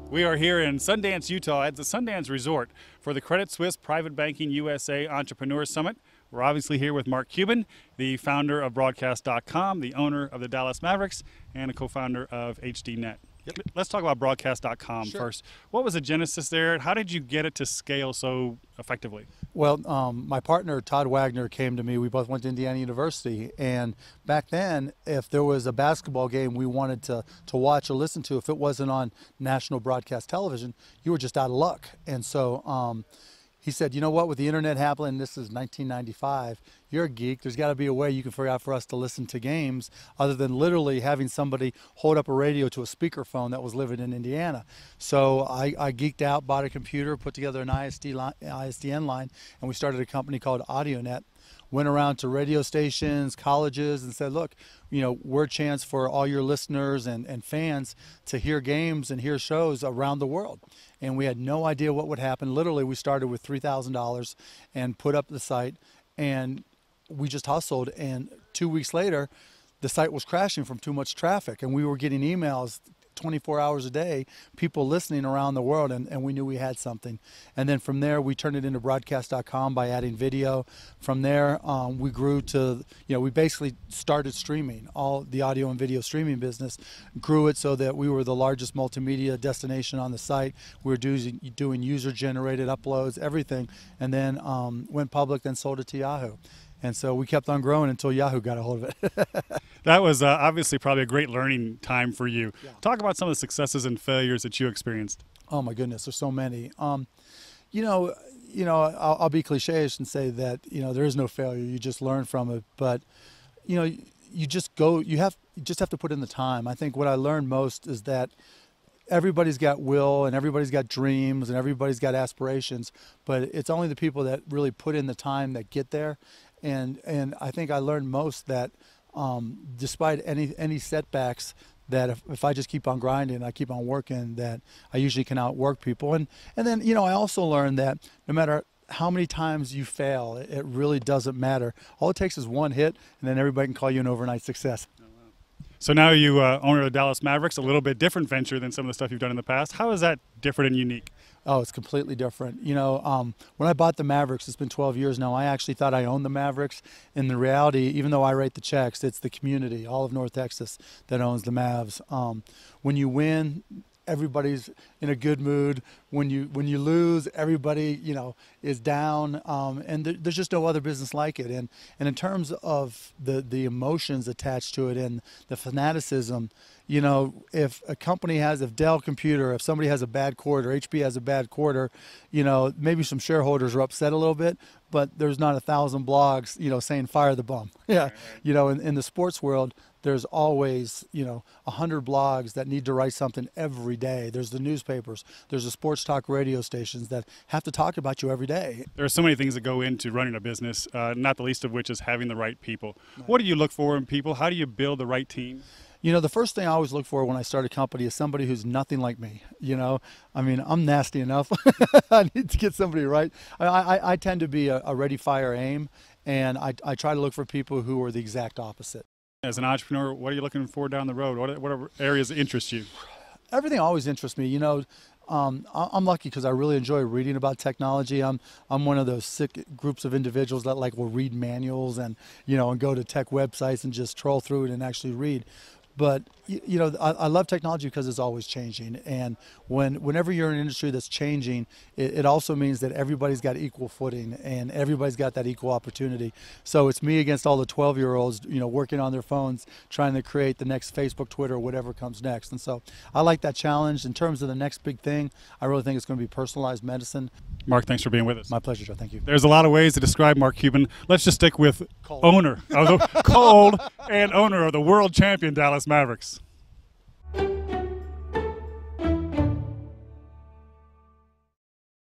We are here in Sundance, Utah at the Sundance Resort for the Credit Suisse Private Banking USA Entrepreneur Summit. We're obviously here with Mark Cuban, the founder of Broadcast.com, the owner of the Dallas Mavericks, and a co-founder of HDNet. Let's talk about Broadcast.com first. What was the genesis there? How did you get it to scale so effectively? Well, my partner, Todd Wagner, came to me. We both went to Indiana University. And back then, if there was a basketball game we wanted to watch or listen to, if it wasn't on national broadcast television, you were just out of luck. And so he said, you know what, with the internet happening, this is 1995, you're a geek. There's got to be a way you can figure out for us to listen to games other than literally having somebody hold up a radio to a speakerphone that was living in Indiana. So I geeked out, bought a computer, put together an ISDN line, and we started a company called AudioNet. Went around to radio stations, colleges, and said, look, you know, we're a chance for all your listeners and fans to hear games and hear shows around the world. And we had no idea what would happen. Literally, we started with $3,000 and put up the site, and we just hustled. And 2 weeks later, the site was crashing from too much traffic, and we were getting emails 24 hours a day, people listening around the world, and we knew we had something. And then from there, we turned it into Broadcast.com by adding video. From there, we grew to, we basically started streaming. All the audio and video streaming business, grew it so that we were the largest multimedia destination on the site. We were doing user-generated uploads, everything, and then went public, then sold it to Yahoo. And so we kept on growing until Yahoo got a hold of it. That was obviously probably a great learning time for you. Yeah. Talk about some of the successes and failures that you experienced. Oh my goodness, there's so many. I'll be cliche-ish and say that there is no failure. You just learn from it. But you just go. You just have to put in the time. I think what I learned most is that everybody's got will and everybody's got dreams and everybody's got aspirations, but it's only the people that really put in the time that get there. And I think I learned most that despite any setbacks, that if I just keep on grinding, I keep on working, that I usually can outwork people. And then I also learned that no matter how many times you fail, it really doesn't matter. All it takes is one hit, and then everybody can call you an overnight success. So now you owner of the Dallas Mavericks, a little bit different venture than some of the stuff you've done in the past. How is that different and unique? Oh, it's completely different. When I bought the Mavericks, it's been 12 years now, I actually thought I owned the Mavericks. In the reality, even though I write the checks, it's the community, all of North Texas, that owns the Mavs. When you win, everybody's in a good mood. When you lose, everybody is down, and there's just no other business like it. And in terms of the emotions attached to it and the fanaticism, if a company if Dell Computer, if somebody has a bad quarter, HP has a bad quarter, maybe some shareholders are upset a little bit, but there's not 1,000 blogs, saying fire the bum. Yeah, in the sports world, there's always, 100 blogs that need to write something every day. There's the newspapers. There's the sports talk radio stations that have to talk about you every day. There are so many things that go into running a business, not the least of which is having the right people. Right. What do you look for in people? How do you build the right team? The first thing I always look for when I start a company is somebody who's nothing like me. I'm nasty enough. I need to get somebody right. I tend to be a ready, fire, aim, and I try to look for people who are the exact opposite. As an entrepreneur, what are you looking for down the road? What are areas that interest you? Everything always interests me. I'm lucky because I really enjoy reading about technology. I'm one of those sick groups of individuals that will read manuals and and go to tech websites and just troll through it and actually read. But I love technology because it's always changing, and whenever you're in an industry that's changing, it also means that everybody's got equal footing and everybody's got that equal opportunity. So it's me against all the 12-year-olds, working on their phones, trying to create the next Facebook, Twitter, whatever comes next. And so I like that challenge. In terms of the next big thing, I really think it's going to be personalized medicine. Mark, thanks for being with us. My pleasure, Joe. Thank you. There's a lot of ways to describe Mark Cuban. Let's just stick with Cold. owner of the cold and owner of the world champion Dallas Mavericks.